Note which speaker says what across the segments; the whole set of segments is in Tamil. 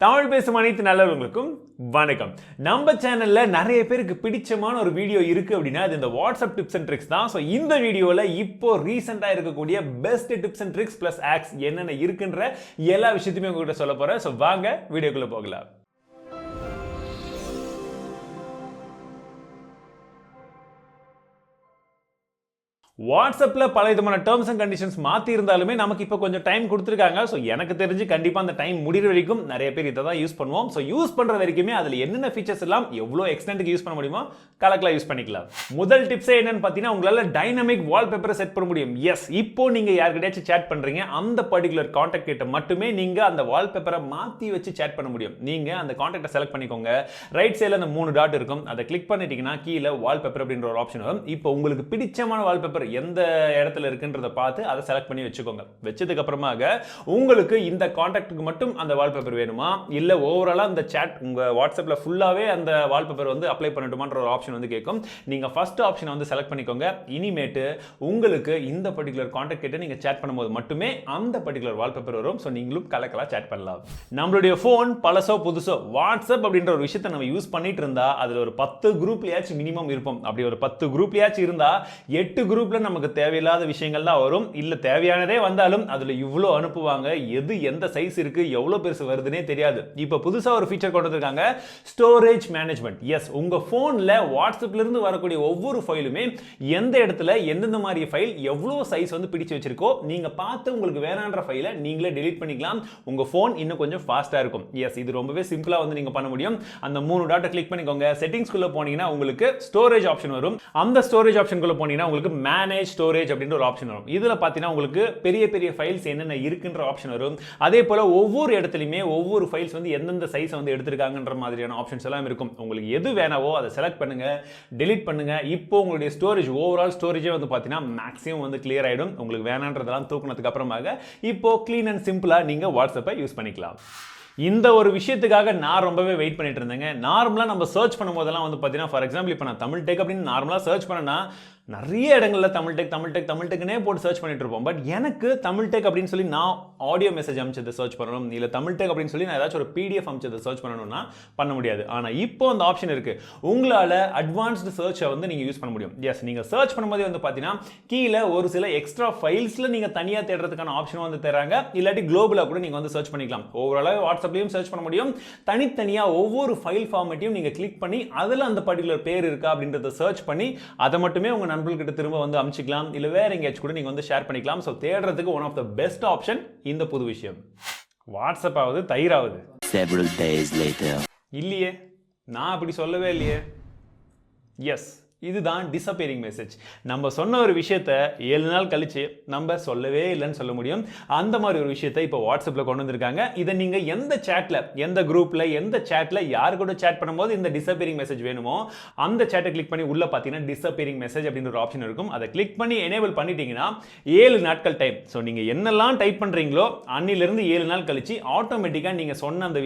Speaker 1: தமிழ் பேசும் அனைத்து நல்லவங்களுக்கும் வணக்கம். நம்ம சேனல்ல நிறைய பேருக்கு பிடிச்சமான ஒரு வீடியோ இருக்கு அப்படின்னா அது இந்த வாட்ஸ்அப் டிப்ஸ் அண்ட் ட்ரிக்ஸ் தான். ஸோ இந்த வீடியோவில் இப்போ ரீசெண்டாக இருக்கக்கூடிய best tips and tricks plus hacks என்னென்ன இருக்குன்ற எல்லா விஷயத்தையுமே உங்ககிட்ட சொல்ல போறேன். ஸோ வாங்க வீடியோக்குள்ள போகலாம். வாட்ஸ்அப்பில் பல விதமான டேர்ம்ஸ் அண்ட் கண்டிஷன்ஸ் மாற்றி இருந்தாலுமே நமக்கு இப்போ கொஞ்சம் டைம் கொடுத்துருக்காங்க. ஸோ எனக்கு தெரிஞ்சு கண்டிப்பாக அந்த டைம் முடிகிற வரைக்கும் நிறைய பேர் இதை தான் யூஸ் பண்ணுவோம். ஸோ யூஸ் பண்ணுற வரைக்குமே அதில் என்னென்ன ஃபீச்சர்ஸ் எல்லாம் எவ்வளோ எக்ஸ்டென்ட்டுக்கு யூஸ் பண்ண முடியுமோ கலக்கலாம் யூஸ் பண்ணிக்கலாம். முதல் டிப்ஸே என்னன்னு பார்த்தீங்கன்னா உங்களால் டைனமிக் வால்பேப்பரை செட் பண்ண முடியும். எஸ், இப்போ நீங்கள் யார்கிட்டயாச்சும் சேட் பண்ணுறீங்க, அந்த பர்டிகுலர் கான்டாக்ட் கிட்ட மட்டுமே நீங்கள் அந்த வால்பேப்பரை மாற்றி வச்சு சேட் பண்ண முடியும். நீங்கள் அந்த கான்டாக்டை செலக்ட் பண்ணிக்கோங்க. ரைட் சைடில் அந்த 3 டாட் இருக்கும், அதை கிளிக் பண்ணிட்டீங்கன்னா கீழே வால்பேப்பர் அப்படின்ற ஒரு ஆப்ஷன் வரும். இப்போ உங்களுக்கு பிடிச்சமான வால்பேப்பர் எந்த இடத்துல இருக்குன்றத பார்த்து அதை செலக்ட் பண்ணி வச்சுக்கோங்க. வச்சதுக்கு அப்புறமாக உங்களுக்கு இந்த கான்டாக்ட்டுக்கு மட்டும் அந்த வால்பேப்பர் வேணுமா, இல்ல ஓவராலா அந்த சாட் உங்க வாட்ஸ்அப்ல ஃபுல்லாவே அந்த வால்பேப்பர் வந்து அப்ளை பண்ணட்டுமான்ற ஒரு ஆப்ஷன் வந்து கேட்கும். நீங்க ஃபர்ஸ்ட் ஆப்ஷனை வந்து செலக்ட் பண்ணிக்கோங்க. இனிமேட்டு உங்களுக்கு இந்த பர்டிகுலர் கான்டாக்ட் கிட்ட நீங்க சேட் பண்ணும்போது மட்டுமே அந்த பர்டிகுலர் வால்பேப்பர் வரும். ஸோ நீங்களும் கலக்கலா சேட் பண்ணலாம். நம்மளுடைய ஃபோன் பழசோ புதுசோ வாட்ஸ்அப் அப்படின்ற ஒரு விஷயத்தை நம்ம யூஸ் பண்ணிட்டு இருந்தா அதுல ஒரு 10 குரூப்லயாச்சும் மினிமம் இருப்போம். அப்படி ஒரு 10 குரூப்லயாச்சும் இருந்தா 8 குரூப்ல நமக்கு தேவையில்லாத விஷயங்கள் தான் வரும். இல்ல தேவையானதே வந்தாலும் அதுல இவ்வளோ அனுப்புவாங்க, எது எந்த சைஸ் இருக்கு எவ்வளவு பெருசு வருதுன்னே தெரியாது. இப்போ புதுசா ஒரு ஃபீச்சர் கொண்டு வந்திருக்காங்க, ஸ்டோரேஜ் மேனேஜ்மெண்ட். எஸ், உங்க போன்ல வாட்ஸ்அப்ல இருந்து வரக்கூடிய ஒவ்வொரு ஃபைலுமே எந்த இடத்துல எந்தெந்த மாதிரி ஃபைல் எவ்வளவு சைஸ் வந்து பிடிச்சு வச்சிருக்கோ நீங்க பார்த்து உங்களுக்கு வேணான்ற ஃபைலை நீங்களே டெலீட் பண்ணிக்கலாம். உங்க போன் இன்னும் கொஞ்சம் ஃபாஸ்டா இருக்கும். எஸ், இது ரொம்பவே சிம்பிளா வந்து நீங்க பண்ண முடியும். அந்த 3 டாட்டை கிளிக் பண்ணிக்கோங்க. செட்டிங்ஸ் குள்ள போனீங்கன்னா உங்களுக்கு ஸ்டோரேஜ் ஆப்ஷன் வரும். அந்த ஸ்டோரேஜ் ஆப்ஷன் குள்ள போனீங்கன்னா உங்களுக்கு மேனேஜ் ஸ்டோரேஜ் அப்படின்ற ஒரு ஆப்ஷன் வரும். இதுல பாத்தீங்கன்னா உங்களுக்கு பெரிய பெரிய ஃபைல்ஸ் என்னென்ன இருக்குன்ற ஆப்ஷன் வரும். அதே போல ஒவ்வொரு இடத்துலயுமே ஒவ்வொரு ஃபைல்ஸ் வந்து எந்தெந்த சைஸ் வந்து எடுத்திருக்காங்கன்ற மாதிரியான ஆப்ஷன்ஸ் எல்லாம் இருக்கும். உங்களுக்கு எது வேணாவோ அதை செலக்ட் பண்ணுங்க, டெலீட் பண்ணுங்க. இப்போ உங்களுடைய ஸ்டோரேஜ் ஓவரால் ஸ்டோரேஜே வந்து பாத்தீங்கன்னா மேக்ஸிமம் வந்து கிளியர் ஆயிடும். உங்களுக்கு வேணான்றதெல்லாம் தூக்குனதுக்கு அப்புறமாக இப்போ கிளீன் அண்ட் சிம்பிளா நீங்க வாட்ஸ்அப்பை யூஸ் பண்ணிக்கலாம். இந்த ஒரு விஷயத்துக்காக நான் ரொம்பவே வெயிட் பண்ணிட்டு இருந்தேங்க. நார்மலாக நம்ம சர்ச் பண்ணும்போதெல்லாம் வந்து பார்த்தீங்கன்னா ஃபார் எக்ஸாம்பிள் இப்போ நான் தமிழ் டெக் அப்படின்னு நார்மலாக சர்ச் பண்ணேன்னா நிறைய இடங்களில் தமிழ் டெக்னே போட்டு சர்ச் பண்ணிட்டு இருப்போம். பட் எனக்கு தமிழ் டெக் அப்படின்னு சொல்லி நான் ஆடியோ மெசேஜ் அமைச்சதை சர்ச் பண்ணணும், இல்லை தமிழ் டெக் அப்படின்னு சொல்லி நான் ஏதாச்சும் ஒரு பிடிஎஃப் அமைச்சதை சர்ச் பண்ணணும்னா பண்ண முடியாது. ஆனால் இப்போ அந்த ஆப்ஷன் இருக்கு, உங்களால் அட்வான்ஸ்டு சர்ச்சை வந்து நீங்கள் யூஸ் பண்ண முடியும். எஸ், நீங்கள் சர்ச் பண்ணும்போதே வந்து பார்த்தீங்கன்னா கீழே ஒரு சில எக்ஸ்ட்ரா ஃபைல்ஸில் நீங்கள் தனியாக தேடுறதுக்கான ஆப்ஷன் வந்து தராங்க. இல்லாட்டி குளோபலாக கூட நீங்கள் வந்து சர்ச் பண்ணிக்கலாம். ஓவராலாக வாட்ஸ்அப்லையும் சர்ச் பண்ண முடியும். தனித்தனியாக ஒவ்வொரு ஃபைல் ஃபார்மேட்டையும் நீங்கள் கிளிக் பண்ணி அதில் அந்த பர்டிகுலர் பேர் இருக்கா அப்படின்றத சர்ச் பண்ணி அதை மட்டுமே உங்கள் நண்பர்கிட்ட திரும்ப வந்து அனுப்பிச்சிக்கலாம். இல்லை வேற எங்கேயாச்சும் கூட நீங்கள் வந்து ஷேர் பண்ணிக்கலாம். ஸோ தேடுறதுக்கு one of the best option இந்த புது விஷயம். வாட்ஸ்அப் ஆகுது தயிராகுது. இல்லையே, நான் அப்படி சொல்லவே இல்லையே. எஸ், இதுதான் டிஸப்பியரிங் மெசேஜ். நம்ம சொன்ன ஒரு விஷயத்த 7 நாள் கழிச்சு நம்ம சொல்லவே இல்லைன்னு சொல்ல முடியும். அந்த மாதிரி ஒரு விஷயத்தை இப்போ வாட்ஸ்அப்ல கொண்டு வந்திருக்காங்க. இதை நீங்க எந்த சேட்ல, எந்த குரூப்ல, எந்த சேட்ல யார் கூட சேட் பண்ணும்போது இந்த டிஸப்பியரிங் மெசேஜ் வேணுமோ அந்த சேட்டை கிளிக் பண்ணி உள்ள பார்த்தீங்கன்னா டிஸப்பியரிங் மெசேஜ் அப்படின்னு ஒரு ஆப்ஷன் இருக்கும். அதை கிளிக் பண்ணி எனேபிள் பண்ணிட்டீங்கன்னா 7 நாட்கள் டைம். ஸோ நீங்க என்னெல்லாம் டைப் பண்றீங்களோ அன்னிலிருந்து 7 நாள் கழிச்சு ஆட்டோமேட்டிக்கா நீங்க சொன்ன அந்த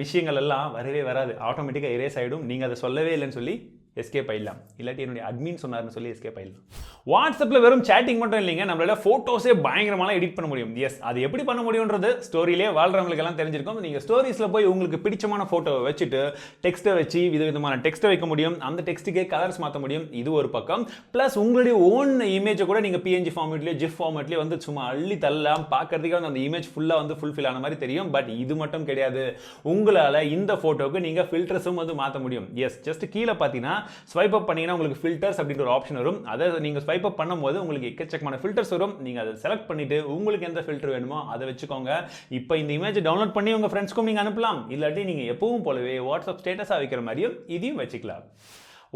Speaker 1: விஷயங்கள் எல்லாம் வரவே வராது. ஆட்டோமேட்டிக்காக எரேஸ் ஆகிடும். நீங்கள் அதை சொல்லவே இல்லைன்னு சொல்லி எஸ்கேப் ஆயிடலாம். இல்லாட்டி என்னுடைய அட்மின் சொன்னார்னு சொல்லி எஸ்கேப் ஆயிடலாம். வாட்ஸ்அப்பில் வெறும் சேட்டிங் மட்டும் இல்லைங்க, நம்மளால ஃபோட்டோஸே பயங்கரமாக எடிட் பண்ண முடியும். எஸ், அது எப்படி பண்ண முடியுன்றது ஸ்டோரியிலே வாழ்றவங்களுக்கு எல்லாம் தெரிஞ்சிருக்கும். நீங்கள் ஸ்டோரிஸில் போய் உங்களுக்கு பிடிச்சமான ஃபோட்டோவை வச்சுட்டு டெக்ஸ்ட்டை வச்சு விதவிதமான டெக்ஸ்ட்டை வைக்க முடியும். அந்த டெக்ஸ்ட்டுக்கே கலர்ஸ் மாற்ற முடியும். இது ஒரு பக்கம். ப்ளஸ் உங்களுடைய ஓன் இமேஜை கூட நீங்கள் பிஎன்ஜி ஃபார்மேட்லேயே ஜிஃப் ஃபார்மேட்லேயே வந்து சும்மா அள்ளி தள்ளலாம். பார்க்கறதுக்கே வந்து அந்த இமேஜ் ஃபுல்லாக வந்து ஃபுல்ஃபில் ஆன மாதிரி தெரியும். பட் இது மட்டும் கிடையாது, உங்களால் இந்த ஃபோட்டோவுக்கு நீங்கள் ஃபில்டர்ஸும் வந்து மாற்ற முடியும். எஸ், ஜஸ்ட் கீழே பார்த்தீங்கன்னா ஸ்வைப் அப் பண்ணீங்கன்னா உங்களுக்கு ஃபில்டர்ஸ் அப்படின்ற ஒரு ஆப்ஷன் வரும். அதை நீங்கள் ஸ்வைப் அப் பண்ணும்போது உங்களுக்கு எக்கச்சக்கமான ஃபில்டர்ஸ் வரும். நீங்கள் அதை செலக்ட் பண்ணிட்டு உங்களுக்கு எந்த ஃபில்டர் வேணுமோ அதை வச்சுக்கோங்க. இப்போ இந்த இமேஜ் டவுன்லோட் பண்ணி உங்கள் ஃப்ரெண்ட்ஸ்க்கும் நீங்கள் அனுப்பலாம். இல்லாட்டி நீங்கள் எப்பவும் போலவே வாட்ஸ்அப் ஸ்டேட்டஸாக வைக்கிற மாதிரியும் இதையும் வச்சுக்கலாம்.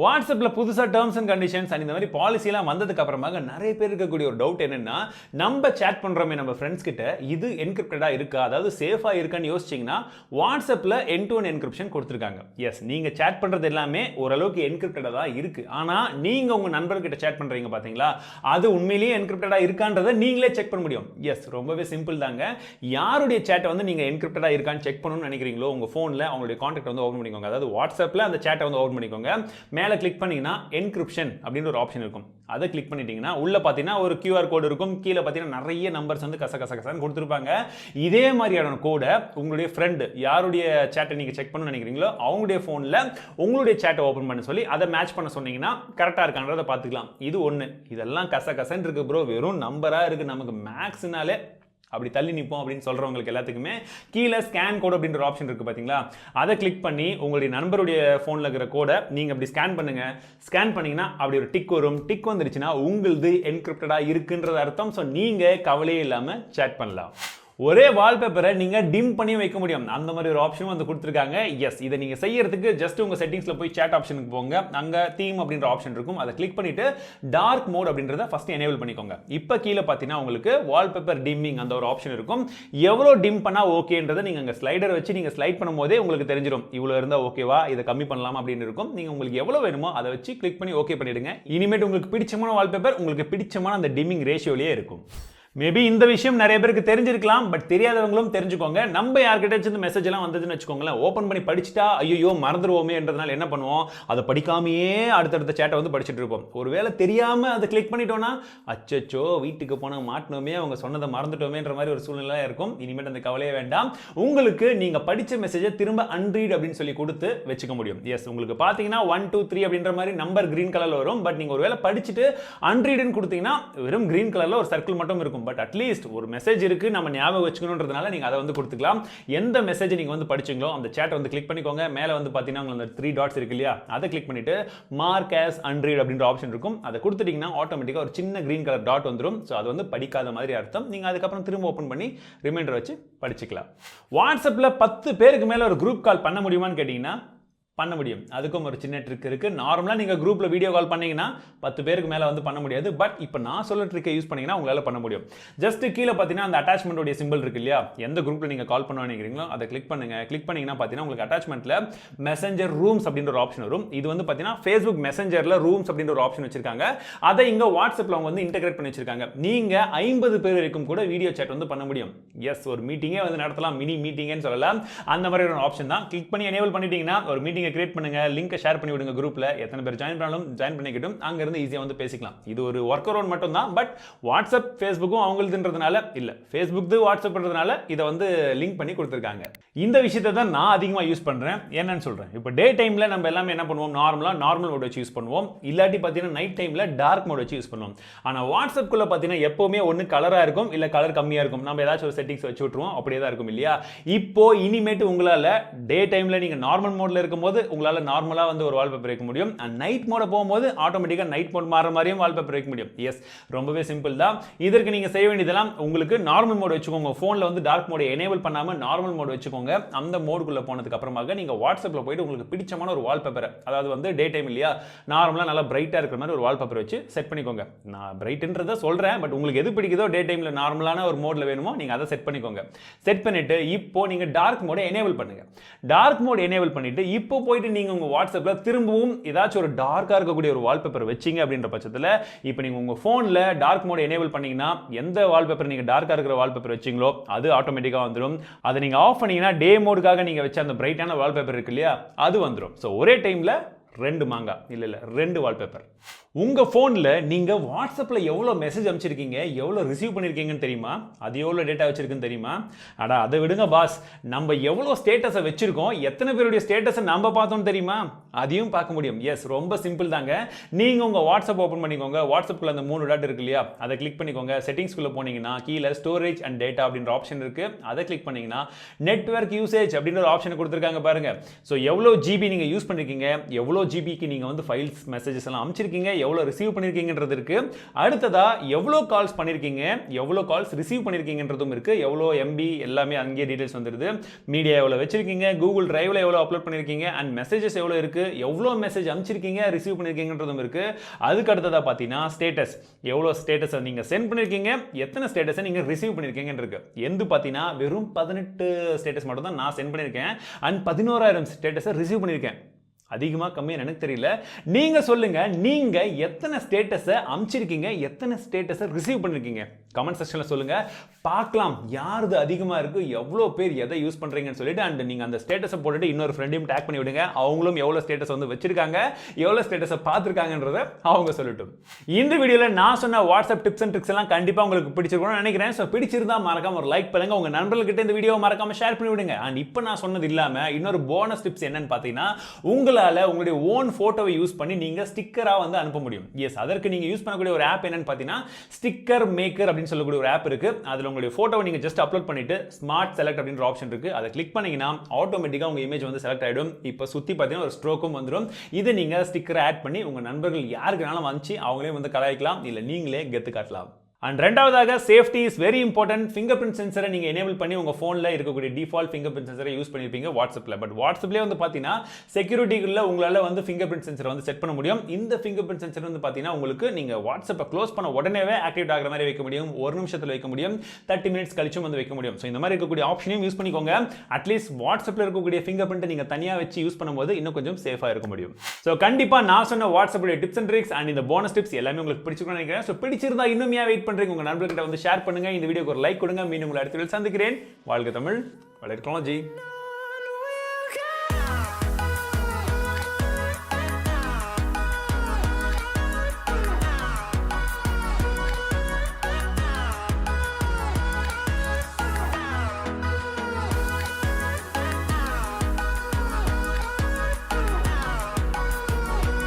Speaker 1: வாட்ஸ்அப்பில் புதுசாக டேர்ம்ஸ் அண்ட் கண்டிஷன்ஸ் அண்ட் இந்த மாதிரி பாலிசிலாம் வந்ததுக்கு அப்புறமாக நிறைய பேர் இருக்கக்கூடிய ஒரு டவுட் என்னன்னா, நம்ம சேட் பண்ணுறோமே நம்ம ஃப்ரெண்ட்ஸ் கிட்ட, இது என்கிரிப்டடாக இருக்கா, அதாவது சேஃபாக இருக்கான்னு யோசிச்சிங்கன்னா வாட்ஸ்அப்பில் எண்ட் டு எண்ட் என்கிரிப்ஷன் கொடுத்துருக்காங்க. எஸ், நீங்கள் சேட் பண்ணுறது எல்லாமே ஓரளவுக்கு என்கிரிப்டடாக தான் இருக்குது. ஆனால் நீங்கள் உங்கள் நண்பர்கிட்ட சேட் பண்ணுறீங்க பார்த்தீங்களா, அது உண்மையிலேயே என்கிரிப்டடாக இருக்கான்றதை நீங்களே செக் பண்ண முடியும். எஸ், ரொம்பவே சிம்பிள் தாங்க. யாருடைய சேட்டை வந்து நீங்கள் என்கிரிப்டடாக இருக்கான்னு செக் பண்ணணும்னு நினைக்கிறீங்களோ உங்கள் ஃபோனில் அவங்களுடைய கான்டாக்ட் வந்து ஓப்பன் பண்ணிக்கோங்க. அதாவது வாட்ஸ்அப்பில் அந்த சேட்டை வந்து ஓப்பன் பண்ணிக்கோங்க. மேலே கிளிக் பண்ணிங்கன்னா என்கிரிப்ஷன் அப்படின்னு ஒரு ஆப்ஷன் இருக்கும். அதை கிளிக் பண்ணிட்டீங்கன்னா உள்ள பார்த்தீங்கன்னா ஒரு QR கோடு இருக்கும். கீழே பார்த்தீங்கன்னா நிறைய நம்பர்ஸ் வந்து கசன்னு கொடுத்துருப்பாங்க. இதே மாதிரியான கோடை உங்களுடைய ஃப்ரெண்டு யாருடைய சேட்டை நீங்கள் செக் பண்ணணும்னு நினைக்கிறீங்களோ அவங்களுடைய ஃபோனில் உங்களுடைய சேட்டை ஓப்பன் பண்ண சொல்லி அதை மேட்ச் பண்ண சொன்னீங்கன்னா கரெக்டாக இருக்கான்றதை பார்த்துக்கலாம். இது ஒன்று. இதெல்லாம் கசன்னு இருக்கு ப்ரோ, வெறும் நம்பராக இருக்குது, நமக்கு மேக்ஸ்னாலே அப்படி தள்ளி நிற்போம் அப்படின்னு சொல்கிறவங்களுக்கு எல்லாத்துக்குமே கீழே ஸ்கேன் கோட் அப்படின்ற ஒரு ஆப்ஷன் இருக்குது பார்த்தீங்களா, அதை கிளிக் பண்ணி உங்களுடைய நண்பருடைய ஃபோனில் இருக்கிற கோடை நீங்கள் அப்படி ஸ்கேன் பண்ணுங்கள். ஸ்கேன் பண்ணிங்கன்னா அப்படி ஒரு டிக் வரும். டிக் வந்துருச்சுன்னா உங்களுது என்கிரிப்டடாக இருக்குன்றது அர்த்தம். ஸோ நீங்கள் கவலையே இல்லாமல் சேட் பண்ணலாம். ஒரே வால்பேப்பரை நீங்கள் டிம் பண்ணி வைக்க முடியும். அந்த மாதிரி ஒரு ஆப்ஷனும் வந்து கொடுத்துருக்காங்க. எஸ், இதை நீங்கள் செய்யறதுக்கு ஜஸ்ட் உங்கள் செட்டிங்ஸில் போய் சேட் ஆப்ஷனுக்கு போங்க. அங்கே தீம் அப்படின்ற ஆப்ஷன் இருக்கும். அதை கிளிக் பண்ணிட்டு டார்க் மோட் அப்படின்றத ஃபர்ஸ்ட் எனேபிள் பண்ணிக்கோங்க. இப்போ கீழே பார்த்தீங்கன்னா உங்களுக்கு வால்பேப்பர் டிம்மிங் அந்த ஒரு ஆப்ஷன் இருக்கும். எவ்வளோ டிம் பண்ணால் ஓகேன்றதை நீங்கள் அங்கே ஸ்லைடர் வச்சு நீங்கள் ஸ்லைட் பண்ணும்போதே உங்களுக்கு தெரிஞ்சிடும். இவ்வளோ இருந்தால் ஓகேவா, இதை கம்மி பண்ணலாம் அப்படின்னு இருக்கும். நீங்கள் உங்களுக்கு எவ்வளோ வேணுமோ அதை வச்சு கிளிக் பண்ணி ஓகே பண்ணிடுங்க. இனிமேட் உங்களுக்கு பிடிச்சமான வால்பேப்பர் உங்களுக்கு பிடிச்சமான அந்த டிம்மிங் ரேஷியோலேயே இருக்கும். மேபி இந்த விஷயம் நிறைய பேருக்கு தெரிஞ்சிருக்கலாம், பட் தெரியாதவங்களும் தெரிஞ்சுக்கோங்க. நம்ம யார்கிட்ட மெசேஜ் எல்லாம் வந்ததுன்னு வச்சுக்கோங்களேன், ஓப்பன் பண்ணி படிச்சுட்டா ஐயோ மறந்துடுவோமே என்றதுனால என்ன பண்ணுவோம், அதை படிக்காமையே அடுத்தடுத்த சேட்டை வந்து படிச்சுட்டு இருப்போம். ஒருவேளை தெரியாம அதை கிளிக் பண்ணிட்டோம்னா அச்சோ வீட்டுக்கு போன மாட்டினோமே, அவங்க சொன்னதை மறந்துட்டோமேன்ற மாதிரி ஒரு சூழ்நிலை இருக்கும். இனிமேல் அந்த கவலையே வேண்டாம். உங்களுக்கு நீங்க படிச்ச மெசேஜை திரும்ப அன்ரீட் அப்படின்னு சொல்லி கொடுத்து வச்சுக்க முடியும். எஸ், உங்களுக்கு பாத்தீங்கன்னா 1 2 3 அப்படின்ற மாதிரி நம்பர் கிரீன் கலர்ல வரும். பட் நீங்க ஒருவேளை படிச்சுட்டு அன்ரீட்னு கொடுத்தீங்கன்னா வெறும் கிரீன் கலர்ல ஒரு சர்க்கிள் மட்டும் இருக்கும். பட் அட்லீஸ்ட் ஒரு மெசேஜ் இருக்கு, நம்ம ஞாபகம் வச்சுக்கணும்ன்றதுனால நீங்க அதை வந்து கொடுத்துக்கலாம். எந்த மெசேஜ் நீங்க வந்து படிச்சீங்களோ அந்த சேட்டை வந்து கிளிக் பண்ணிக்கோங்க. மேல வந்து பாத்தீங்கன்னா உங்களுக்கு அந்த 3 டாட்ஸ் இருக்கு இல்லையா, அதை கிளிக் பண்ணிட்டு மார்க் ஆஸ் அன்ரீட் அப்படின்ற ஆப்ஷன் இருக்கும். அதை கொடுத்துட்டீங்கன்னா ஆட்டோமேட்டிக்கா ஒரு சின்ன கிரீன் கலர் டாட் வந்துடும். ஸோ அது வந்து படிக்காத மாதிரி அர்த்தம். நீங்க அதுக்கப்புறம் திரும்ப ஓப்பன் பண்ணி ரிமைண்டர் வச்சு படிச்சுக்கலாம். வாட்ஸ்அப்ல 10 பேருக்கு மேல ஒரு குரூப் கால் பண்ண முடியுமான்னு கேட்டீங்கன்னா பண்ண முடியும். அதுக்கும் ஒரு சின்ன ட்ரிக் இருக்கு. நார்மலா நீங்க குரூப்ல வீடியோ கால் பண்ணீங்கன்னா 10 பேருக்கு மேல வந்து பண்ண முடியாது. பட் இப்போ நான் சொல்ற ட்ரிக்கை யூஸ் பண்ணீங்கன்னா உங்களால பண்ண முடியும். ஜஸ்ட் கீழே பார்த்தீங்கன்னா அந்த அட்டாச்மெண்டோட சிம்பிள் இருக்கு இல்லையா, எந்த குரூப்ல நீங்க கால் பண்ண நினைக்கிறீங்களோ அதை கிளிக் பண்ணுங்க. கிளிக் பண்ணீங்கன்னா பார்த்தீங்கன்னா உங்களுக்கு அட்டாச்மெண்ட்ல மெசஞ்சர் ரூம்ஸ் அப்படின்ற ஒரு ஆப்ஷன் வரும். இது வந்து பார்த்தீங்கன்னா ஃபேஸ்புக் மெசஞ்சர்ல ரூம்ஸ் அப்படின்ற ஒரு ஆப்ஷன் வச்சிருக்காங்க. அதை இங்க வாட்ஸ்அப்ல அவங்க வந்து இன்டெகிரேட் பண்ணி வச்சிருக்காங்க. நீங்க 50 பேர் வரைக்கும் கூட வீடியோ சாட் வந்து பண்ண முடியும். எஸ், ஒரு மீட்டிங்கே வந்து நடத்தலாம், மினி மீட்டிங்னு சொல்லலாம். அந்த மாதிரி ஒரு ஆப்ஷன் தான். கிளிக் பண்ணி எனேபிள் பண்ணிட்டீங்கன்னா ஒரு மீட்டிங் கிரியேட் பண்ணுங்க, லிங்கை ஷேர் பண்ணி விடுங்க குரூப்ல. எத்தனை பேர் ஜாயின் பண்ணாலும் ஜாயின் பண்ணிக்கிட்டும் அங்க இருந்து ஈஸியா வந்து பேசிக்கலாம். இது ஒரு ஒர்க் அரவுண்ட் மட்டும் தான். பட் வாட்ஸ்அப் ஃபேஸ்புக்கும் அவங்களுதுன்றதுனால இல்ல, ஃபேஸ்புக் வாட்ஸ்அப்ன்றதுனால இதை வந்து லிங்க் பண்ணி கொடுத்துருக்காங்க. இந்த விஷயத்தை தான் நான் அதிகமாக யூஸ் பண்றேன். என்னன்னு சொல்றேன். இப்போ டே டைம்ல நம்ம எல்லாமே என்ன பண்ணுவோம், நார்மல் மோட் வச்சு யூஸ் பண்ணுவோம். இல்லாட்டி பார்த்தீங்கன்னா நைட் டைம்ல டார்க் மோட் வச்சு யூஸ் பண்ணுவோம். ஆனா வாட்ஸ்அப்குள்ள பார்த்தீங்கன்னா எப்பவுமே ஒன்று கலரா இருக்கும், இல்ல கலர் கம்மியா இருக்கும். நம்ம ஏதாச்சும் ஒரு செட்டிங்ஸ் வச்சு விட்டுருவோம், அப்படியே தான் இருக்கும் இல்லையா. இப்போ இனிமேட்டு உங்களால டே டைம்ல நீங்க நார்மல் மோட்ல இருக்கும்போது உங்களால நார்மலா வந்து ஒரு வால்பேப்பர் வைக்க முடியும். அண்ட் நைட் மோட போகும்போது ஆட்டோமேட்டிக்கா நைட் மோட் மாற மாதிரியும் வால்பேப்பர் வைக்க முடியும். எஸ், ரொம்பவே சிம்பிள் தான். இதற்கு நீங்க செய்ய வேண்டியதெல்லாம் உங்களுக்கு நார்மல் மோட் வச்சுக்கோங்க. போன்ல வந்து டார்க் மோட் எனேபிள் பண்ணாம நார்மல் மோட் வச்சுக்கோங்க. அந்த மோடுக்குள்ள போனதுக்கு அப்புறமாக நீங்க வாட்ஸ்அப்ல போயிட்டு உங்களுக்கு பிடிச்சமான ஒரு வால்பேப்பர், அதாவது வந்து டே டைம் இல்லையா, நார்மலா நல்லா பிரைட்டா இருக்கிற மாதிரி ஒரு வால்பேப்பர் வச்சு செட் பண்ணிக்கோங்க. நான் பிரைட்ன்றதை சொல்றேன், பட் உங்களுக்கு எது பிடிக்குதோ டே டைம்ல நார்மலான ஒரு மோட்ல வேணுமோ நீங்க அதை செட் பண்ணிக்கோங்க. செட் பண்ணிட்டு இப்போ நீங்க டார்க் மோட எனேபிள் பண்ணுங்க. டார்க் மோட் எனேபிள் பண்ணிட்டு இப்போ போயிட்டு நீங்க உங்க வாட்ஸ்அப்ல திரும்பவும் ஏதாச்சும் ஒரு டார்க்கா இருக்கக்கூடிய ஒரு வால்பேப்பர் வச்சீங்க அப்படின்ற பட்சத்தில் இப்போ நீங்க உங்க போன்ல டார்க் மோட் எனேபிள் பண்ணீங்கன்னா எந்த வால்பேப்பர் நீங்க டார்க்கா இருக்கிற வால்பேப்பர் வச்சீங்களோ அது ஆட்டோமேட்டிக்கா வந்துடும். அதை நீங்க ஆஃப் பண்ணீங்கன்னா டே மோடுக்காக நீங்க வச்ச அந்த பிரைட்டான வால்பேப்பர் இருக்கு இல்லையா, அது வந்துடும். ஸோ ஒரே டைம்ல 2 மாங்கா இல்ல 2 வால்பேப்பர். உங்க போன்ல நீங்க வாட்ஸ்அப்ல எவ்வளவு மெசேஜ் அனுப்பிச்சிருக்கீங்க, எவ்வளவு ரிசீவ் பண்ணிருக்கீங்கன்னு தெரியுமா, அது எவ்வளவு டேட்டா வச்சிருக்குன்னு தெரியுமா? அடா அதை விடுங்க பாஸ், நம்ம எவ்வளவு ஸ்டேட்டஸை வச்சிருக்கோம், எத்தனை பேருடைய ஸ்டேட்டஸை நம்ம பார்த்தோம் தெரியுமா, அதையும் பார்க்க முடியும். எஸ், ரொம்ப சிம்பிள் தாங்க. நீங்க உங்க வாட்ஸ்அப் ஓபன் பண்ணிக்கோங்க. வாட்ஸ்அப்ல அந்த 3 டாட் இருக்கு இல்லையா, அதை கிளிக் பண்ணிக்கோங்க. செட்டிங்ஸ்குள்ள போனீங்கன்னா கீழே ஸ்டோரேஜ் அண்ட் டேட்டா அப்படின்ற ஆப்ஷன் இருக்கு. அதை கிளிக் பண்ணீங்கன்னா நெட்வொர்க் யூசேஜ் அப்படின்ற ஒரு ஆப்ஷன் கொடுத்துருக்காங்க பாருங்க. ஸோ எவ்வளோ ஜிபி நீங்க யூஸ் பண்ணிருக்கீங்க, எவ்வளோ ஜிபிக்கு நீங்க வந்து ஃபைல்ஸ் மெசேஜஸ் எல்லாம் அனுப்பிச்சிருக்கீங்க, எவ்வளவு ரிசீவ் பண்ணிருக்கீங்கன்றது இருக்கு. அடுத்ததா எவ்வளவு கால்ஸ் பண்ணிருக்கீங்க, எவ்வளவு கால்ஸ் ரிசீவ் பண்ணிருக்கீங்கன்றதும் இருக்கு. எவ்வளவு எம்பி எல்லாமே அங்கே டீடைல்ஸ் வந்துருது. மீடியா எவ்வளவு வச்சிருக்கீங்க, கூகுள் டிரைவ்ல எவ்வளவு அப்லோட் பண்ணிருக்கீங்க, அண்ட் மெசேஜஸ் எவ்வளவு இருக்கு, எவ்வளவு மெசேஜ் அனுப்பிச்சிருக்கீங்க, ரிசீவ் பண்ணிருக்கீங்கன்றதும் இருக்கு. அதுக்கு அடுத்ததா பாத்தீங்கன்னா ஸ்டேட்டஸ், எவ்வளவு ஸ்டேட்டஸ் நீங்க சென்ட் பண்ணிருக்கீங்க, எத்தனை ஸ்டேட்டஸ் நீங்க ரிசீவ் பண்ணிருக்கீங்கன்னு இருக்கு. எந்த பாத்தீங்கன்னா வெறும் 18 ஸ்டேட்டஸ் மட்டும் தான் நான் சென்ட் பண்ணிருக்கேன். அண்ட் 11,000 ஸ்டேட்டஸ் ரிசீவ் பண்ணிருக்கேன். அதிகமா கம்மியா எனக்கு தெரியல. நீங்க சொல்லுங்க, நீங்க எத்தனை ஸ்டேட்டஸை அனுப்பிச்சிருக்கீங்க, எத்தனை ஸ்டேட்டஸை ரிசீவ் பண்ணிருக்கீங்க. கமெண்ட் செக்ஷனில் சொல்லுங்கள். பார்க்கலாம் யாருது அதிகமாக இருக்குது, எவ்வளோ பேர் எதை யூஸ் பண்ணுறீங்கன்னு சொல்லிட்டு. அண்ட் நீங்கள் அந்த ஸ்டேட்டஸை போட்டுட்டு இன்னொரு ஃப்ரெண்டையும் டேக் பண்ணி விடுங்க. அவங்களும் எவ்வளோ ஸ்டேட்டஸ் வந்து வச்சிருக்காங்க, எவ்வளோ ஸ்டேட்டஸை பார்த்துருக்காங்கன்றத அவங்க சொல்லட்டும். இந்த வீடியோவில் நான் சொன்ன வாட்ஸ்அப் டிப்ஸ் அண்ட் ட்ரிக்ஸ் எல்லாம் கண்டிப்பாக உங்களுக்கு பிடிச்சிருக்கணும்னு நினைக்கிறேன். ஸோ பிடிச்சிருந்தா மறக்காம ஒரு லைக் பண்ணுங்க, உங்கள் நண்பர்கள்கிட்ட இந்த வீடியோ மறக்காம ஷேர் பண்ணி விடுங்க. அண்ட் இப்போ நான் சொன்னது இல்லாமல் இன்னொரு போனஸ் டிப்ஸ் என்னன்னு பார்த்தீங்கன்னா, உங்களால் உங்களுடைய ஓன் ஃபோட்டோவை யூஸ் பண்ணி நீங்கள் ஸ்டிக்கராக வந்து அனுப்ப முடியும். எஸ், அதற்கு நீங்கள் யூஸ் பண்ணக்கூடிய ஒரு ஆப் என்னன்னு பார்த்தீங்கன்னா ஸ்டிக்கர் மேக்கர் அப்படின்னு சொல்லக்கூடிய ஒரு ஆப் இருக்கு. அதில் உங்களுடைய ஃபோட்டோவை நீங்கள் ஜஸ்ட் அப்லோட் பண்ணிட்டு ஸ்மார்ட் செலக்ட் அப்படின்ற ஆப்ஷன் இருக்கு. அதை கிளிக் பண்ணீங்கன்னா ஆட்டோமேட்டிக்காக உங்கள் இமேஜ் வந்து செலக்ட் ஆகிடும். இப்போ சுற்றி பார்த்தீங்கன்னா ஒரு ஸ்ட்ரோக்கும் வந்துடும். இதை நீங்கள் ஸ்டிக்கர் ஆட் பண்ணி உங்கள் நண்பர்கள் யாருக்குனாலும் வந்துச்சு அவங்களே வந்து கலாய்க்கலாம், இல்லை நீங்களே கெத்து காட்டலாம். அண்ட் ரெண்டாவதாக safety is very important. Finger print சென்சரை நீங்கள் எனேபிள் பண்ணி உங்கள் ஃபோனில் இருக்கக்கூடிய டிஃபால்ட் ஃபிங்கர் பிரிண்ட் சென்சரை யூஸ் பண்ணியிருப்பீங்க வாட்ஸ்அப்பில். பட் வாட்ஸ்அப்லேயே வந்து பார்த்தீங்கன்னா செக்யூரிட்டிக்குள்ள உங்களால் வந்து ஃபிங்கர் பிரிண்ட் சென்சரை வந்து செட் பண்ண முடியும். இந்த ஃபிங்கர் பிரிண்ட் சென்சர் வந்து பார்த்தீங்கன்னா உங்களுக்கு நீங்கள் வாட்ஸ்அப்பை க்ளோஸ் பண்ண உடனேவே ஆக்டிவேட் ஆகிற மாதிரி வைக்க முடியும். ஒரு நிமிஷத்தில் வைக்க முடியும், 30 மினிட்ஸ் கழிச்சும் வந்து வைக்க முடியும். ஸோ இந்த மாதிரி இருக்கக்கூடிய ஆப்ஷனையும் யூஸ் பண்ணிக்கோங்க. அட்லீஸ்ட் வாட்ஸ்அப்பில் இருக்கக்கூடிய ஃபிங்கர் பிரிண்ட்டை நீங்கள் தனியாக வச்சு யூஸ் பண்ணும்போது இன்னும் கொஞ்சம் சேஃபாக இருக்க முடியும். ஸோ கண்டிப்பாக நான் சொன்ன வாட்ஸ்அப்புடைய டிப்ஸ் அண்ட் ட்ரிக்ஸ் அண்ட் இந்த போனஸ் டிப்ஸ் எல்லாமே உங்களுக்கு பிடிச்சிருக்கும்னு நினைக்கிறேன். ஸோ பிடிச்சிருந்தா இன்னும் ஏன் வெயிட் பண்ணுறீங்க, உங்கள் நண்பர்கிட்ட வந்து ஷேர் பண்ணுங்க. இந்த வீடியோக்கு ஒரு லைக் கொடுங்க. மீண்டும் உங்களை அடுத்த வீடியோவில் சந்திக்கிறேன். வாழ்க தமிழ், வளர்க டெக்னாலஜி.